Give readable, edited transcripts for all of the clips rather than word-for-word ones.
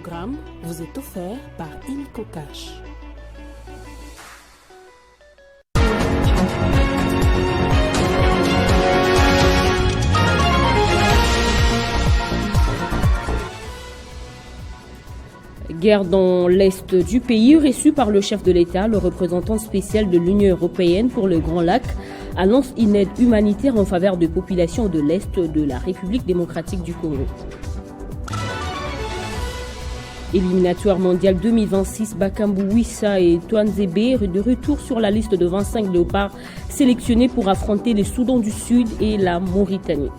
programme vous est offert par Illico Cash. Guerre dans l'est du pays, reçu par le chef de l'État, le représentant spécial de l'Union européenne pour le Grand Lac, annonce une aide humanitaire en faveur de populations de l'est de la République démocratique du Congo. Éliminatoire mondial 2026, Bakambu Wissa et Touanzebe de retour sur la liste de 25 léopards sélectionnés pour affronter le Soudan du Sud et la Mauritanie.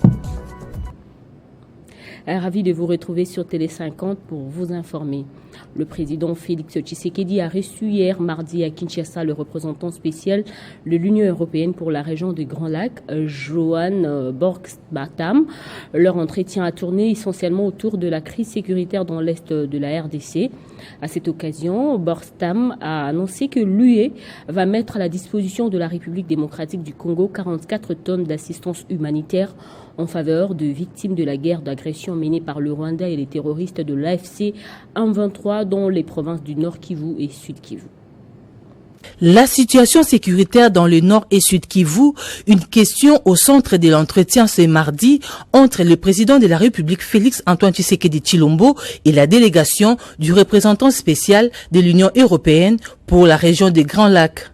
Ravi de vous retrouver sur Télé 50 pour vous informer. Le président Félix Tshisekedi a reçu hier mardi à Kinshasa le représentant spécial de l'Union européenne pour la région du Grand Lac, Johan Borgstam. Leur entretien a tourné essentiellement autour de la crise sécuritaire dans l'est de la RDC. À cette occasion, Borgstam a annoncé que l'UE va mettre à la disposition de la République démocratique du Congo 44 tonnes d'assistance humanitaire en faveur de victimes de la guerre d'agression menée par le Rwanda et les terroristes de l'AFC M23 dans les provinces du Nord Kivu et Sud Kivu. La situation sécuritaire dans le Nord et Sud Kivu, une question au centre de l'entretien ce mardi entre le président de la République Félix Antoine Tshisekedi Tshilombo et la délégation du représentant spécial de l'Union européenne pour la région des Grands Lacs.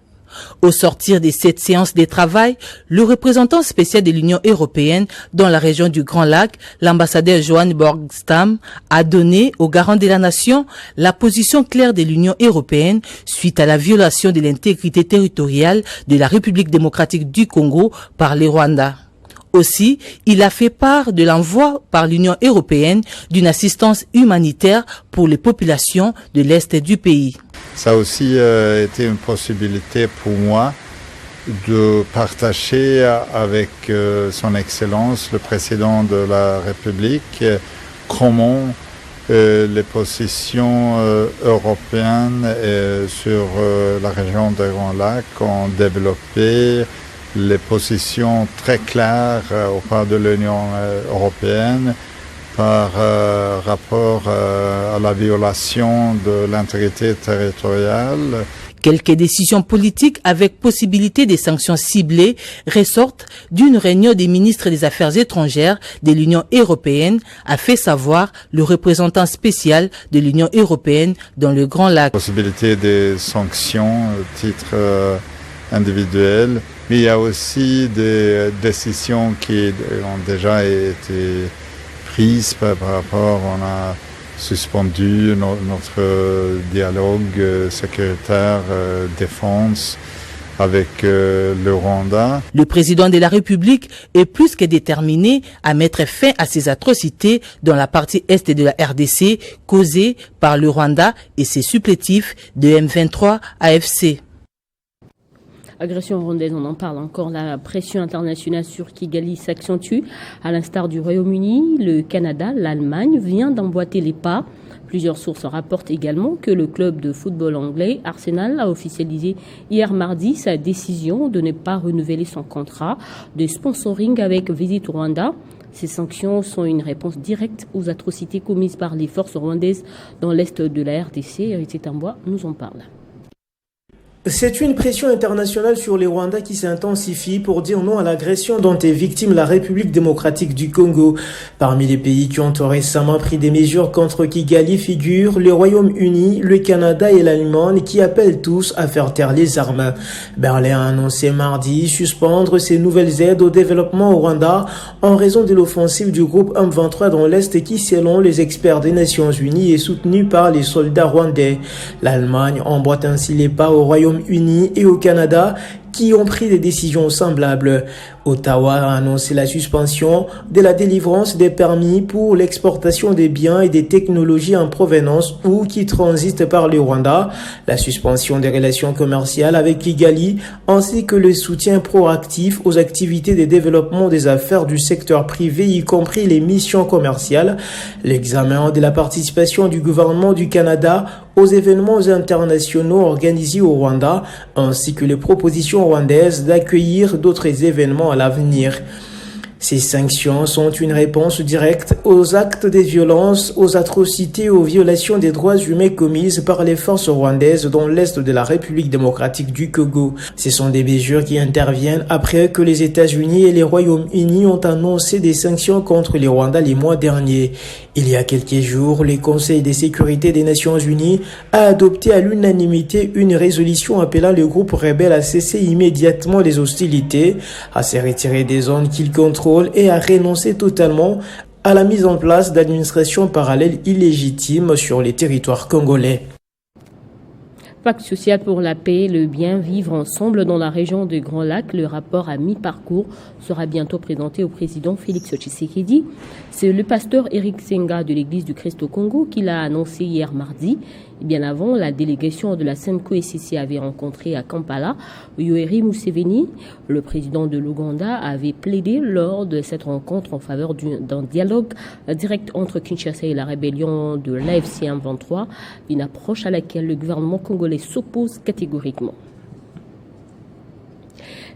Au sortir de cette séance de travail, le représentant spécial de l'Union européenne dans la région du Grand Lac, l'ambassadeur Johan Borgstam, a donné aux garants de la nation la position claire de l'Union européenne suite à la violation de l'intégrité territoriale de la République démocratique du Congo par le Rwanda. Aussi, il a fait part de l'envoi par l'Union européenne d'une assistance humanitaire pour les populations de l'Est du pays. Ça a aussi été une possibilité pour moi de partager avec son Excellence, le président de la République, comment les positions européennes sur la région des Grands Lacs ont développé les positions très claires auprès de l'Union européenne par rapport à la violation de l'intégrité territoriale. Quelques décisions politiques avec possibilité de sanctions ciblées ressortent d'une réunion des ministres des Affaires étrangères de l'Union européenne, a fait savoir le représentant spécial de l'Union européenne dans le Grand Lac. Possibilité de sanctions à titre individuel, mais il y a aussi des décisions qui ont déjà été prises par rapport, on a suspendu notre dialogue sécuritaire défense avec le Rwanda. Le président de la République est plus que déterminé à mettre fin à ces atrocités dans la partie est de la RDC causées par le Rwanda et ses supplétifs de M23 AFC. Agression rwandaise, on en parle encore. La pression internationale sur Kigali s'accentue. À l'instar du Royaume-Uni, le Canada, l'Allemagne vient d'emboîter les pas. Plusieurs sources rapportent également que le club de football anglais Arsenal a officialisé hier mardi sa décision de ne pas renouveler son contrat de sponsoring avec Visit Rwanda. Ces sanctions sont une réponse directe aux atrocités commises par les forces rwandaises dans l'est de la RDC. Héritier Tambois nous en parle. C'est une pression internationale sur les Rwandais qui s'intensifie pour dire non à l'agression dont est victime la République démocratique du Congo. Parmi les pays qui ont récemment pris des mesures contre Kigali figurent le Royaume-Uni, le Canada et l'Allemagne qui appellent tous à faire taire les armes. Berlin a annoncé mardi suspendre ses nouvelles aides au développement au Rwanda en raison de l'offensive du groupe M23 dans l'Est qui, selon les experts des Nations Unies, est soutenue par les soldats rwandais. L'Allemagne emboîte ainsi les pas au Royaume-Uni et au Canada qui ont pris des décisions semblables. Ottawa a annoncé la suspension de la délivrance des permis pour l'exportation des biens et des technologies en provenance ou qui transitent par le Rwanda, la suspension des relations commerciales avec Kigali, ainsi que le soutien proactif aux activités de développement des affaires du secteur privé, y compris les missions commerciales, l'examen de la participation du gouvernement du Canada aux événements internationaux organisés au Rwanda, ainsi que les propositions rwandaises d'accueillir d'autres événements à l'avenir. Ces sanctions sont une réponse directe aux actes de violence, aux atrocités et aux violations des droits humains commises par les forces rwandaises dans l'est de la République démocratique du Congo. Ce sont des mesures qui interviennent après que les États-Unis et les Royaumes-Unis ont annoncé des sanctions contre les Rwandais les mois derniers. Il y a quelques jours, le Conseil de sécurité des Nations Unies a adopté à l'unanimité une résolution appelant le groupe rebelle à cesser immédiatement les hostilités, à se retirer des zones qu'il contrôle et à renoncer totalement à la mise en place d'administrations parallèles illégitimes sur les territoires congolais. Pacte social pour la paix, le bien vivre ensemble dans la région de Grand Lac. Le rapport à mi-parcours sera bientôt présenté au président Félix Tshisekedi. C'est le pasteur Eric Senga de l'église du Christ au Congo qui l'a annoncé hier mardi. Et bien avant, la délégation de la CENCO-SCC avait rencontré à Kampala Yoweri Museveni. Le président de l'Ouganda avait plaidé lors de cette rencontre en faveur d'un dialogue direct entre Kinshasa et la rébellion de l'AFC M23, une approche à laquelle le gouvernement congolais s'oppose catégoriquement.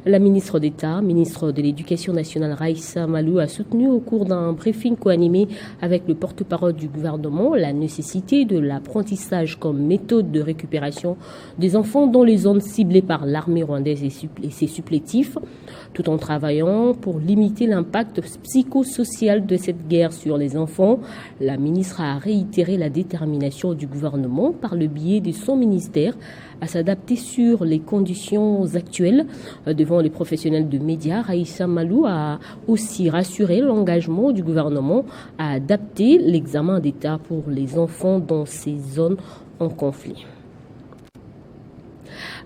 La ministre d'État, ministre de l'Éducation nationale Raissa Malou, a soutenu au cours d'un briefing co-animé avec le porte-parole du gouvernement la nécessité de l'apprentissage comme méthode de récupération des enfants dans les zones ciblées par l'armée rwandaise et ses supplétifs, tout en travaillant pour limiter l'impact psychosocial de cette guerre sur les enfants. La ministre a réitéré la détermination du gouvernement par le biais de son ministère à s'adapter sur les conditions actuelles. Devant les professionnels de médias, Raissa Malou a aussi rassuré l'engagement du gouvernement à adapter l'examen d'État pour les enfants dans ces zones en conflit.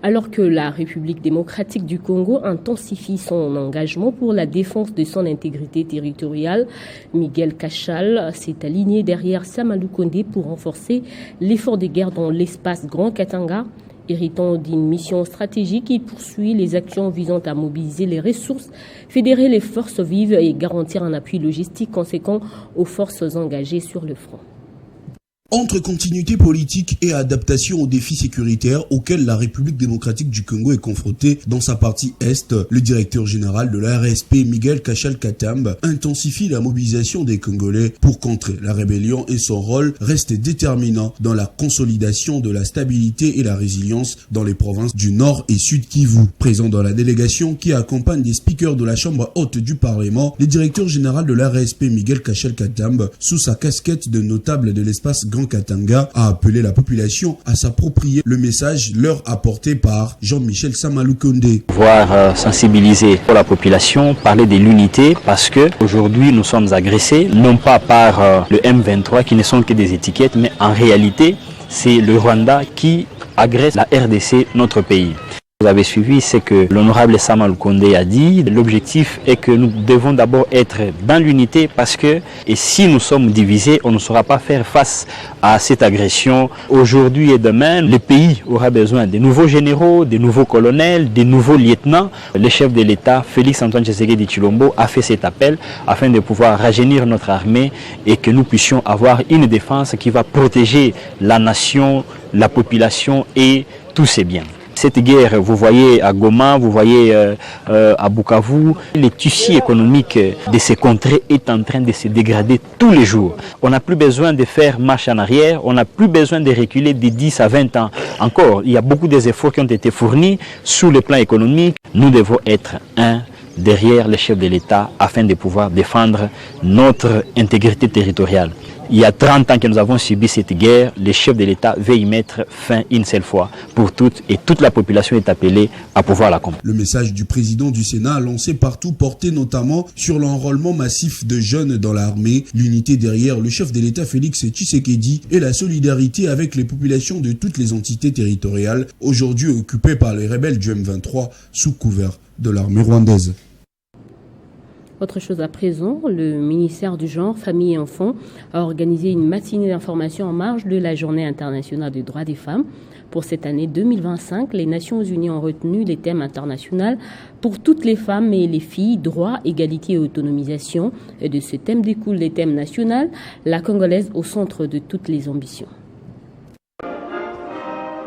Alors que la République démocratique du Congo intensifie son engagement pour la défense de son intégrité territoriale, Miguel Kachal s'est aligné derrière Samalou Kondé pour renforcer l'effort de guerre dans l'espace Grand Katanga. Héritant d'une mission stratégique, il poursuit les actions visant à mobiliser les ressources, fédérer les forces vives et garantir un appui logistique conséquent aux forces engagées sur le front. Entre continuité politique et adaptation aux défis sécuritaires auxquels la République démocratique du Congo est confrontée dans sa partie Est, le directeur général de la RSP, Miguel Kachal Katambe, intensifie la mobilisation des Congolais pour contrer la rébellion et son rôle reste déterminant dans la consolidation de la stabilité et la résilience dans les provinces du Nord et Sud Kivu. Présent dans la délégation qui accompagne des speakers de la Chambre haute du Parlement, le directeur général de la RSP, Miguel Kachal Katambe, sous sa casquette de notable de l'espace Grand Katanga, a appelé la population à s'approprier le message leur apporté par Jean-Michel Samalou Kondé. Sensibiliser pour la population, parler de l'unité parce que aujourd'hui nous sommes agressés, non pas par le M23 qui ne sont que des étiquettes, mais en réalité c'est le Rwanda qui agresse la RDC, notre pays. Vous avez suivi ce que l'honorable Samalou Kondé a dit. L'objectif est que nous devons d'abord être dans l'unité parce que et si nous sommes divisés, on ne saura pas faire face à cette agression. Aujourd'hui et demain, le pays aura besoin de nouveaux généraux, de nouveaux colonels, de nouveaux lieutenants. Le chef de l'État, Félix Antoine Tshisekedi Tshilombo, a fait cet appel afin de pouvoir rajeunir notre armée et que nous puissions avoir une défense qui va protéger la nation, la population et tous ses biens. Cette guerre, vous voyez à Goma, vous voyez à Bukavu, le tissu économique de ces contrées est en train de se dégrader tous les jours. On n'a plus besoin de faire marche en arrière, on n'a plus besoin de reculer de 10 à 20 ans. Encore, il y a beaucoup d'efforts qui ont été fournis sur le plan économique. Nous devons être derrière le chef de l'État afin de pouvoir défendre notre intégrité territoriale. Il y a 30 ans que nous avons subi cette guerre, le chef de l'État veut y mettre fin une seule fois pour toutes et toute la population est appelée à pouvoir la combattre. Le message du président du Sénat lancé partout portait notamment sur l'enrôlement massif de jeunes dans l'armée, l'unité derrière le chef de l'État Félix Tshisekedi et la solidarité avec les populations de toutes les entités territoriales aujourd'hui occupées par les rebelles du M23 sous couvert de l'armée rwandaise. Autre chose à présent, le ministère du Genre, Famille et Enfants a organisé une matinée d'information en marge de la Journée internationale des droits des femmes. Pour cette année 2025, les Nations Unies ont retenu les thèmes internationaux pour toutes les femmes et les filles, droit, égalité et autonomisation. Et de ce thème découlent les thèmes nationaux, la Congolaise au centre de toutes les ambitions.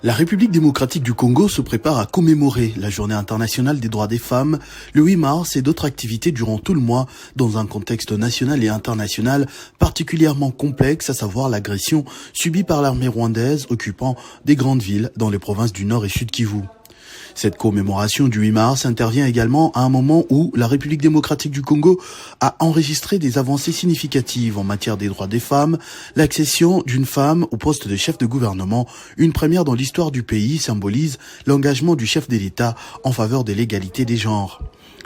La République démocratique du Congo se prépare à commémorer la Journée internationale des droits des femmes le 8 mars et d'autres activités durant tout le mois dans un contexte national et international particulièrement complexe, à savoir l'agression subie par l'armée rwandaise occupant des grandes villes dans les provinces du Nord et Sud Kivu. Cette commémoration du 8 mars intervient également à un moment où la République démocratique du Congo a enregistré des avancées significatives en matière des droits des femmes, l'accession d'une femme au poste de chef de gouvernement, une première dans l'histoire du pays, symbolise l'engagement du chef de l'État en faveur de l'égalité des genres.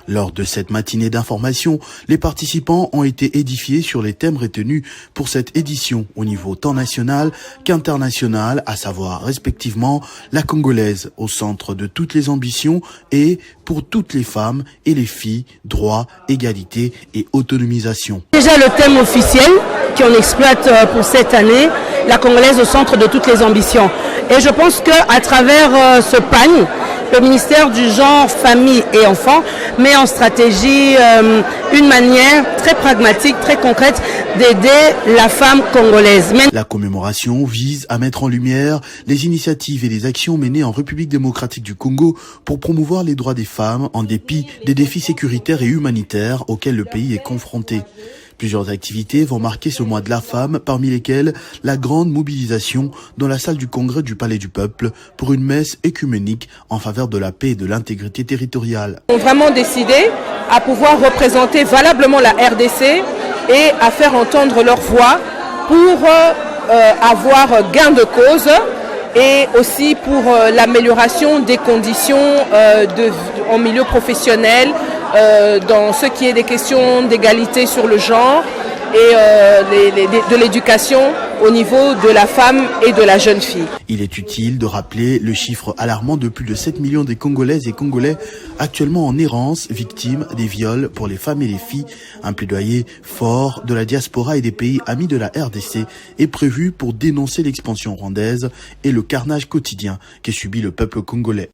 Lors de cette matinée d'information, les participants ont été édifiés sur les thèmes retenus pour cette édition au niveau tant national qu'international, à savoir respectivement la congolaise au centre de toutes les ambitions et pour toutes les femmes et les filles, droit, égalité et autonomisation. Déjà le thème officiel qu'on exploite pour cette année, la congolaise au centre de toutes les ambitions. Et je pense qu'à travers ce pagne, le ministère du genre, famille et enfants met en stratégie une manière très pragmatique, très concrète d'aider la femme congolaise. La commémoration vise à mettre en lumière les initiatives et les actions menées en République démocratique du Congo pour promouvoir les droits des femmes en dépit des défis sécuritaires et humanitaires auxquels le pays est confronté. Plusieurs activités vont marquer ce mois de la femme, parmi lesquelles la grande mobilisation dans la salle du congrès du Palais du Peuple pour une messe écuménique en faveur de la paix et de l'intégrité territoriale. Ils ont vraiment décidé à pouvoir représenter valablement la RDC et à faire entendre leur voix pour avoir gain de cause et aussi pour l'amélioration des conditions en milieu professionnel, dans ce qui est des questions d'égalité sur le genre et de l'éducation au niveau de la femme et de la jeune fille. Il est utile de rappeler le chiffre alarmant de plus de 7 millions de Congolaises et Congolais actuellement en errance, victimes des viols pour les femmes et les filles. Un plaidoyer fort de la diaspora et des pays amis de la RDC est prévu pour dénoncer l'expansion rwandaise et le carnage quotidien que subit le peuple congolais.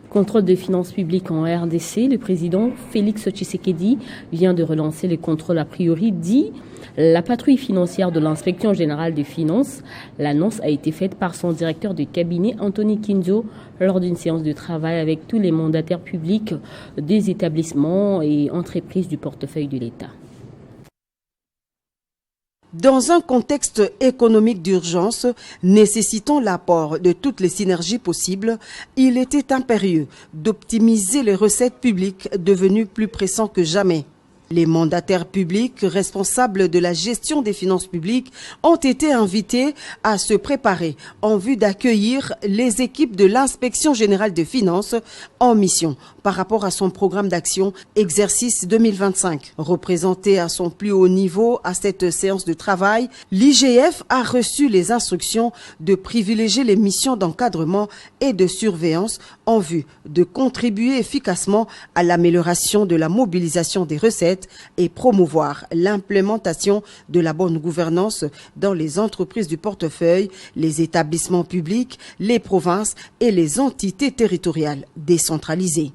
Contrôle des finances publiques en RDC, le président Félix Tshisekedi vient de relancer les contrôles a priori dit la patrouille financière de l'inspection générale des finances. L'annonce a été faite par son directeur de cabinet Anthony Kinzo lors d'une séance de travail avec tous les mandataires publics des établissements et entreprises du portefeuille de l'État. Dans un contexte économique d'urgence nécessitant l'apport de toutes les synergies possibles, il était impérieux d'optimiser les recettes publiques devenues plus pressantes que jamais. Les mandataires publics responsables de la gestion des finances publiques ont été invités à se préparer en vue d'accueillir les équipes de l'inspection générale des finances en mission par rapport à son programme d'action exercice 2025. Représenté à son plus haut niveau à cette séance de travail, l'IGF a reçu les instructions de privilégier les missions d'encadrement et de surveillance en vue de contribuer efficacement à l'amélioration de la mobilisation des recettes et promouvoir l'implémentation de la bonne gouvernance dans les entreprises du portefeuille, les établissements publics, les provinces et les entités territoriales décentralisées.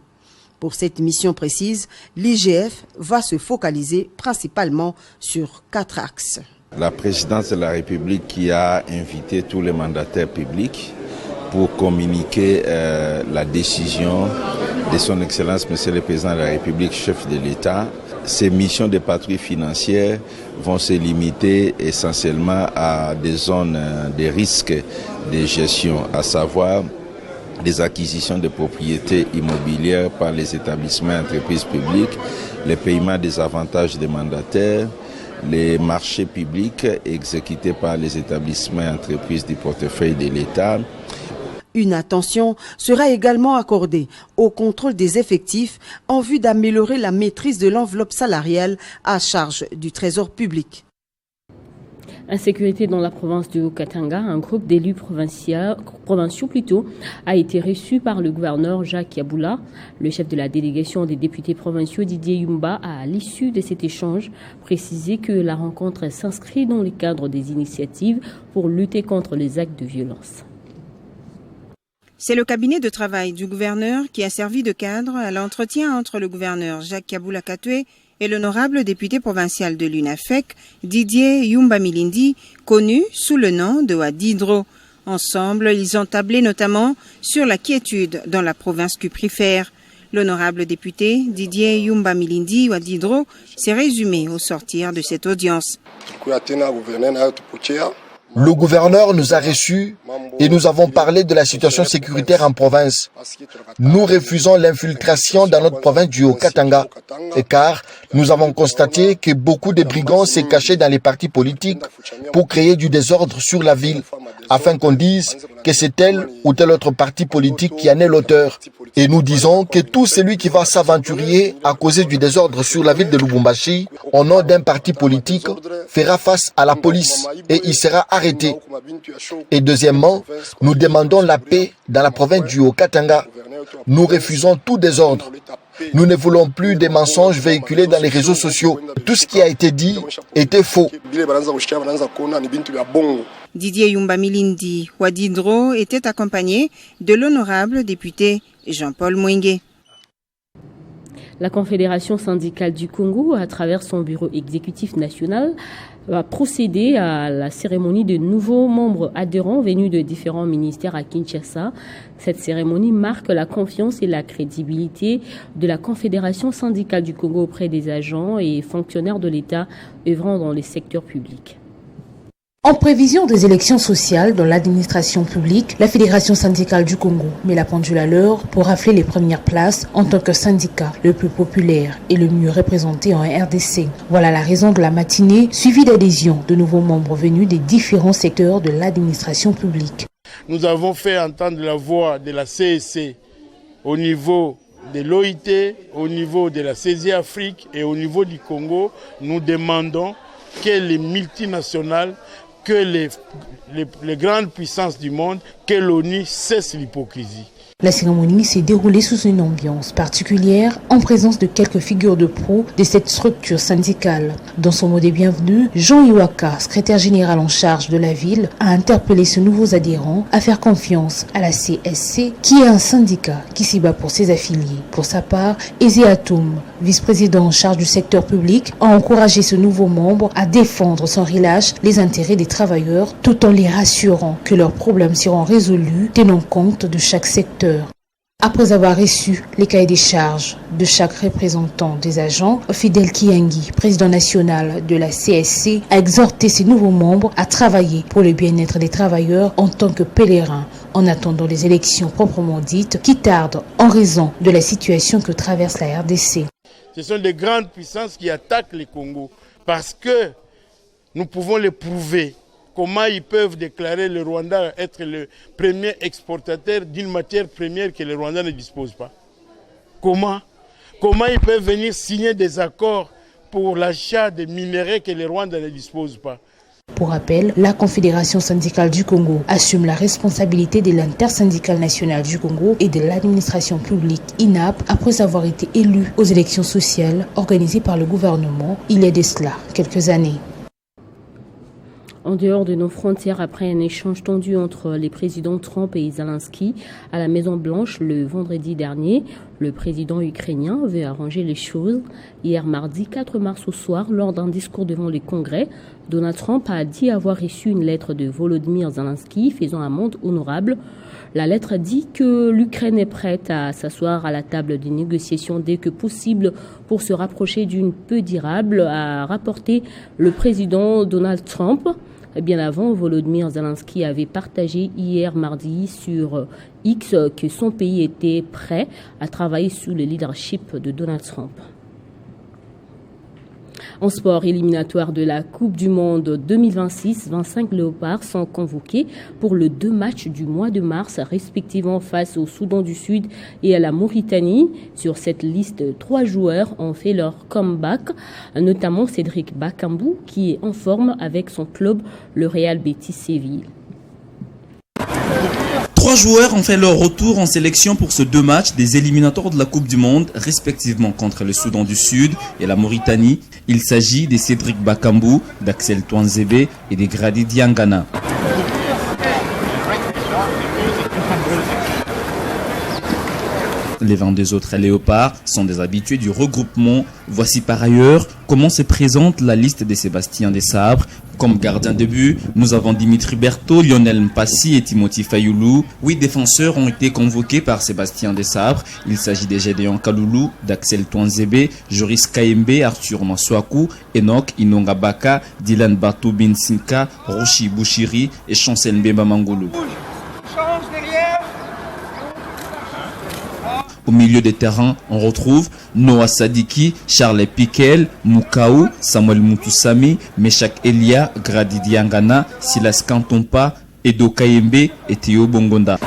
Pour cette mission précise, l'IGF va se focaliser principalement sur 4 axes. La présidence de la République qui a invité tous les mandataires publics pour communiquer la décision de son Excellence Monsieur le Président de la République, chef de l'État. Ces missions de patrouille financière vont se limiter essentiellement à des zones de risque de gestion, à savoir des acquisitions de propriétés immobilières par les établissements et entreprises publiques, le paiement des avantages des mandataires, les marchés publics exécutés par les établissements et entreprises du portefeuille de l'État. Une attention sera également accordée au contrôle des effectifs en vue d'améliorer la maîtrise de l'enveloppe salariale à charge du Trésor public. Insécurité dans la province de Haut-Katanga, un groupe d'élus provinciaux a été reçu par le gouverneur Jacques Yabula. Le chef de la délégation des députés provinciaux Didier Yumba a, à l'issue de cet échange, précisé que la rencontre s'inscrit dans le cadre des initiatives pour lutter contre les actes de violence. C'est le cabinet de travail du gouverneur qui a servi de cadre à l'entretien entre le gouverneur Jacques Kabula Katwe et l'honorable député provincial de l'UNAFEC, Didier Yumba Milindi, connu sous le nom de Wadidro. Ensemble, ils ont tablé notamment sur la quiétude dans la province cuprifère. L'honorable député Didier Yumba Milindi Wadidro s'est résumé au sortir de cette audience. Le gouverneur nous a reçus et nous avons parlé de la situation sécuritaire en province. Nous refusons l'infiltration dans notre province du Haut-Katanga, car nous avons constaté que beaucoup de brigands s'est cachés dans les partis politiques pour créer du désordre sur la ville, afin qu'on dise que c'est tel ou tel autre parti politique qui en est l'auteur. Et nous disons que tout celui qui va s'aventurer à causer du désordre sur la ville de Lubumbashi, au nom d'un parti politique, fera face à la police et il sera arrêté. Et deuxièmement, nous demandons la paix dans la province du Haut-Katanga. Nous refusons tout désordre. Nous ne voulons plus des mensonges véhiculés dans les réseaux sociaux. Tout ce qui a été dit était faux. Didier Yumba Milindi Wadidro était accompagné de l'honorable député Jean-Paul Mwenge. La Confédération syndicale du Congo, à travers son bureau exécutif national, va procéder à la cérémonie de nouveaux membres adhérents venus de différents ministères à Kinshasa. Cette cérémonie marque la confiance et la crédibilité de la Confédération syndicale du Congo auprès des agents et fonctionnaires de l'État œuvrant dans les secteurs publics. En prévision des élections sociales dans l'administration publique, la Fédération syndicale du Congo met la pendule à l'heure pour rafler les premières places en tant que syndicat le plus populaire et le mieux représenté en RDC. Voilà la raison de la matinée, suivie d'adhésion de nouveaux membres venus des différents secteurs de l'administration publique. Nous avons fait entendre la voix de la CSC au niveau de l'OIT, au niveau de la CESI Afrique et au niveau du Congo. Nous demandons que les multinationales, que les grandes puissances du monde, que l'ONU cesse l'hypocrisie. La cérémonie s'est déroulée sous une ambiance particulière en présence de quelques figures de proue de cette structure syndicale. Dans son mot de bienvenue, Jean Iwaka, secrétaire général en charge de la ville, a interpellé ses nouveaux adhérents à faire confiance à la CSC, qui est un syndicat qui s'y bat pour ses affiliés. Pour sa part, Eze Atoum, vice-président en charge du secteur public, a encouragé ce nouveau membre à défendre sans relâche les intérêts des travailleurs tout en les rassurant que leurs problèmes seront résolus tenant compte de chaque secteur. Après avoir reçu les cahiers des charges de chaque représentant des agents, Fidel Kiangi, président national de la CSC, a exhorté ses nouveaux membres à travailler pour le bien-être des travailleurs en tant que pèlerins en attendant les élections proprement dites qui tardent en raison de la situation que traverse la RDC. Ce sont des grandes puissances qui attaquent le Congo parce que nous pouvons le prouver. Comment ils peuvent déclarer le Rwanda être le premier exportateur d'une matière première que le Rwanda ne dispose pas? Comment ils peuvent venir signer des accords pour l'achat des minéraux que le Rwanda ne dispose pas? Pour rappel, la Confédération syndicale du Congo assume la responsabilité de l'intersyndicale nationale du Congo et de l'administration publique INAP après avoir été élue aux élections sociales organisées par le gouvernement il y a de cela quelques années. En dehors de nos frontières, après un échange tendu entre les présidents Trump et Zelensky à la Maison-Blanche le vendredi dernier, le président ukrainien veut arranger les choses. Hier mardi 4 mars au soir, lors d'un discours devant le Congrès, Donald Trump a dit avoir reçu une lettre de Volodymyr Zelensky faisant amende honorable. La lettre dit que l'Ukraine est prête à s'asseoir à la table des négociations dès que possible pour se rapprocher d'une paix durable, a rapporté le président Donald Trump. Bien avant, Volodymyr Zelensky avait partagé hier mardi sur X que son pays était prêt à travailler sous le leadership de Donald Trump. En sport éliminatoire de la Coupe du Monde 2026, 25 léopards sont convoqués pour les 2 matchs du mois de mars, respectivement face au Soudan du Sud et à la Mauritanie. Sur cette liste, 3 joueurs ont fait leur comeback, notamment Cédric Bakambu, qui est en forme avec son club, le Real Betis Séville. 3 joueurs ont fait leur retour en sélection pour ce 2 matchs des éliminatoires de la Coupe du Monde, respectivement contre le Soudan du Sud et la Mauritanie. Il s'agit de Cédric Bakambu, d'Axel Touanzebe et de Grady Diangana. Les 22 autres léopards sont des habitués du regroupement. Voici par ailleurs comment se présente la liste de Sébastien Desabre. Comme gardien de but, nous avons Dimitri Berthaud, Lionel Mpassi et Timothy Fayoulou. 8 défenseurs ont été convoqués par Sébastien Desabre. Il s'agit de Gédéon Kaloulou, d'Axel Touanzebe, Joris Kaembe, Arthur Maswaku, Enoch Inongabaka, Dylan Batou Binsinka, Roshi Bouchiri et Chancel Mbemba Mangolo. Au milieu des terrains, on retrouve Noah Sadiki, Charles Piquel, Moukaou, Samuel Moutoussami, Meshak Elia, Gradi Diangana, Silas Kantompa, Edo Kayembe et Théo Bongonda.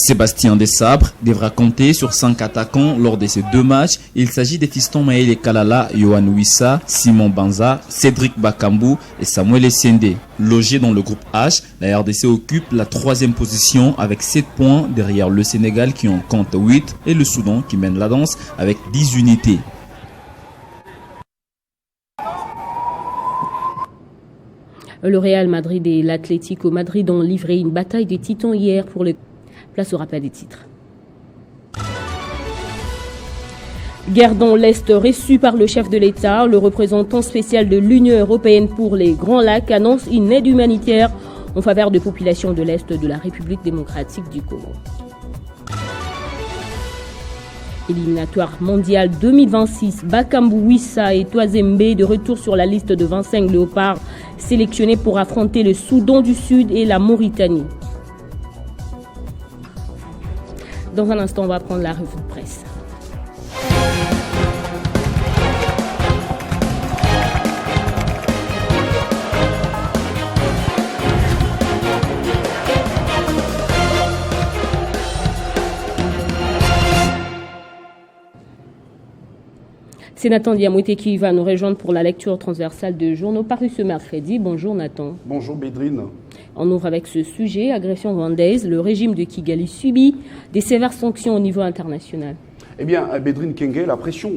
Sébastien Desabre devra compter sur 5 attaquants lors de ces 2 matchs. Il s'agit des fistons Maël Kalala, Yohan Wissa, Simon Banza, Cédric Bakambu et Samuel Essende. Logé dans le groupe H, la RDC occupe la 3e position avec 7 points derrière le Sénégal qui en compte 8 et le Soudan qui mène la danse avec 10 unités. Le Real Madrid et l'Atlético Madrid ont livré une bataille des titans hier pour le... Place au rappel des titres. Guerre dans l'Est reçue par le chef de l'État, le représentant spécial de l'Union européenne pour les Grands Lacs annonce une aide humanitaire en faveur des populations de l'Est de la République démocratique du Congo. Éliminatoire mondial 2026, Bakambu Wissa et Touanzebe de retour sur la liste de 25 léopards sélectionnés pour affronter le Soudan du Sud et la Mauritanie. Dans un instant, on va prendre la revue de presse. C'est Nathan Diamouté qui va nous rejoindre pour la lecture transversale de journaux parus ce mercredi. Bonjour Nathan. Bonjour Bédrine. On ouvre avec ce sujet, agression rwandaise. Le régime de Kigali subit des sévères sanctions au niveau international. Eh bien, Bédrine Kenge, la pression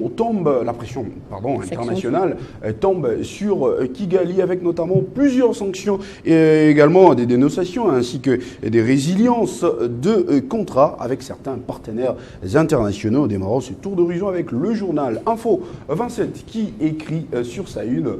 internationale tombe sur Kigali avec notamment plusieurs sanctions et également des dénonciations ainsi que des résiliences de contrats avec certains partenaires internationaux. Démarrons ce tour d'horizon avec le journal Info 27 qui écrit sur sa une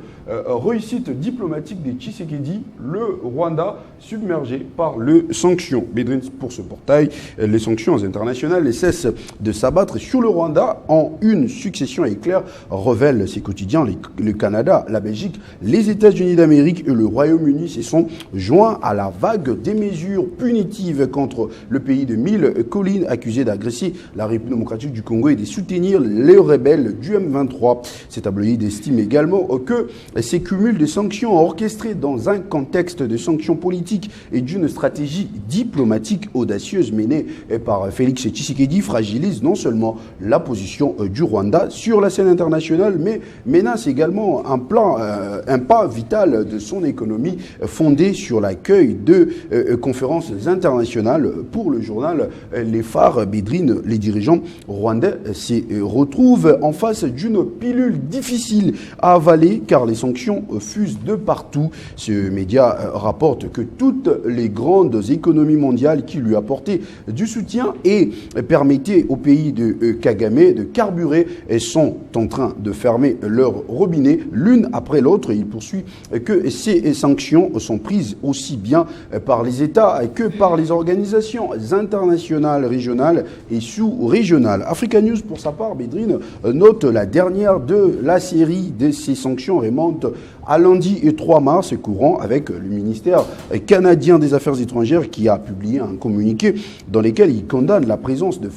réussite diplomatique des Tshisekedi, le Rwanda submergé par les sanctions. Bédrine, pour ce portail, les sanctions internationales cessent de s'abattre sur le Rwanda en une succession éclair, révèlent ces quotidiens. Le Canada, la Belgique, les États-Unis d'Amérique et le Royaume-Uni se sont joints à la vague des mesures punitives contre le pays de 1000 collines accusé d'agresser la République démocratique du Congo et de soutenir les rebelles du M23. Cet tabloïd estime également que ces cumuls de sanctions orchestrés dans un contexte de sanctions politiques et d'une stratégie diplomatique audacieuse menée par Félix Tshisekedi fragilisent non seulement la position du Rwanda sur la scène internationale, mais menace également un pas vital de son économie fondé sur l'accueil de conférences internationales. Pour le journal Les Phares, Bédrine, les dirigeants rwandais se retrouvent en face d'une pilule difficile à avaler car les sanctions fusent de partout. Ce média rapporte que toutes les grandes économies mondiales qui lui apportaient du soutien et permettaient au pays de Kagame de carburer et sont en train de fermer leur robinet l'une après l'autre. Il poursuit que ces sanctions sont prises aussi bien par les États que par les organisations internationales, régionales et sous-régionales. Africa News, pour sa part, Bédrine, note la dernière de la série de ces sanctions remonte à lundi 3 mars courant avec le ministère canadien des Affaires étrangères qui a publié un communiqué dans lequel il condamne la présence de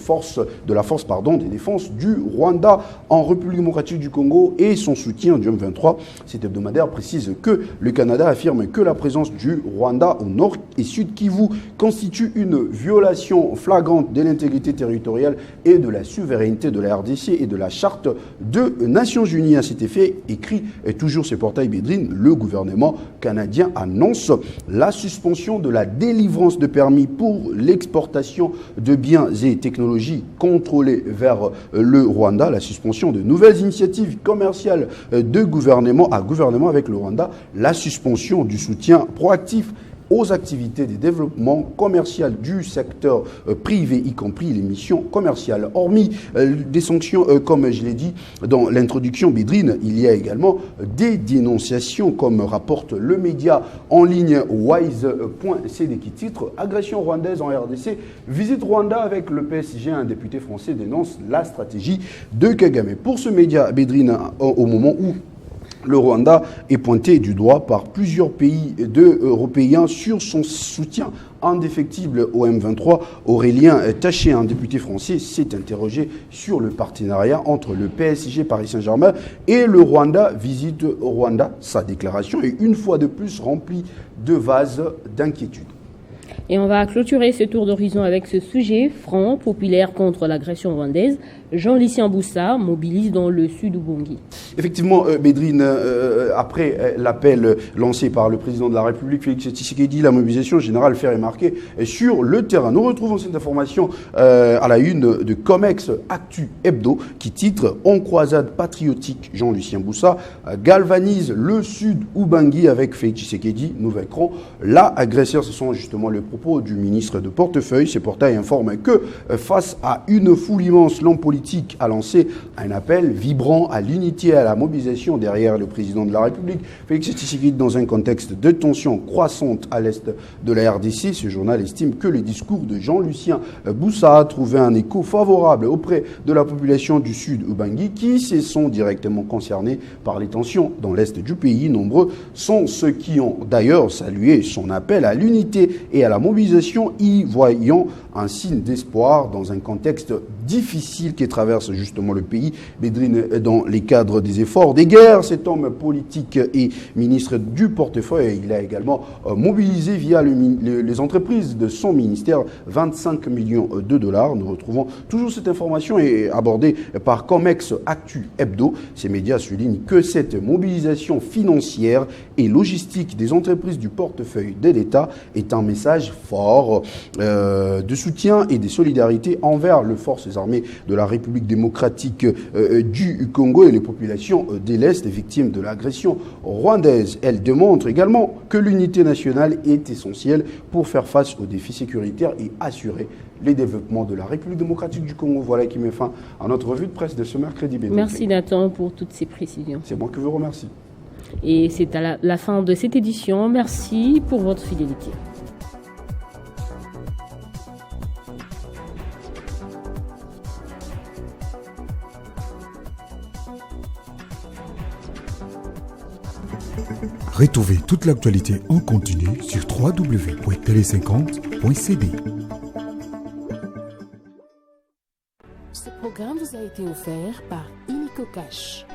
la force de défense du Rwanda en République démocratique du Congo et son soutien du M23. Cet hebdomadaire précise que le Canada affirme que la présence du Rwanda au nord et sud Kivu constitue une violation flagrante de l'intégrité territoriale et de la souveraineté de la RDC et de la Charte des Nations Unies. À cet effet, écrit toujours ce portail Bédrine, le gouvernement canadien annonce la suspension de la délivrance de permis pour l'exportation de biens et technologies contrôlées vers le Rwanda, la suspension de nouvelles initiatives commerciales de gouvernement à gouvernement avec le Rwanda, la suspension du soutien proactif aux activités de développement commercial du secteur privé, y compris les missions commerciales. Hormis des sanctions, comme je l'ai dit dans l'introduction, Bédrine, il y a également des dénonciations, comme rapporte le média en ligne wise.cd qui titre « Agression rwandaise en RDC, visite Rwanda avec le PSG ». Un député français dénonce la stratégie de Kagame. Pour ce média, Bédrine, au moment où le Rwanda est pointé du doigt par plusieurs pays européens sur son soutien indéfectible au M23. Aurélien Taché, un député français, s'est interrogé sur le partenariat entre le PSG Paris Saint-Germain et le Rwanda. Visite Rwanda, sa déclaration est une fois de plus remplie de vases d'inquiétude. Et on va clôturer ce tour d'horizon avec ce sujet. Front populaire contre l'agression rwandaise. Jean-Lucien Boussa mobilise dans le sud Ubangi. Effectivement, Bédrine, après l'appel lancé par le président de la République, Félix Tshisekedi, la mobilisation générale fait remarquer sur le terrain. Nous retrouvons cette information à la une de Comex Actu Hebdo qui titre « En croisade patriotique, Jean-Lucien Boussa galvanise le sud Ubangi avec Félix Tshisekedi. Nous vaincrons la agresseur ». Ce sont justement les propos du ministre de portefeuille. Ce portail informe que face à une foule immense, l'homme politique a lancé un appel vibrant à l'unité et à la mobilisation derrière le président de la République. Félix Tshisekedi, dans un contexte de tension croissante à l'est de la RDC, ce journal estime que le discours de Jean-Lucien Boussa a trouvé un écho favorable auprès de la population du sud Ubangi qui se sont directement concernés par les tensions dans l'est du pays. Nombreux sont ceux qui ont d'ailleurs salué son appel à l'unité et à la mobilisation, y voyant un signe d'espoir dans un contexte difficile qui traverse justement le pays. Bédrine, dans les cadres des efforts des guerres, cet homme politique et ministre du portefeuille, il a également mobilisé via les entreprises de son ministère 25 millions de dollars. Nous retrouvons toujours cette information et abordée par Comex Actu Hebdo. Ces médias soulignent que cette mobilisation financière et logistique des entreprises du portefeuille de l'État est un message fort de soutien et de solidarité envers les forces armées de la République démocratique du Congo et les populations de l'Est victimes de l'agression rwandaise. Elle démontre également que l'unité nationale est essentielle pour faire face aux défis sécuritaires et assurer les développements de la République démocratique du Congo. Voilà qui met fin à notre revue de presse de ce mercredi. Merci Nathan pour toutes ces précisions. C'est moi qui vous remercie. Et c'est à la fin de cette édition. Merci pour votre fidélité. Retrouvez toute l'actualité en continu sur www.tele50.cd. Ce programme vous a été offert par Illico Cash.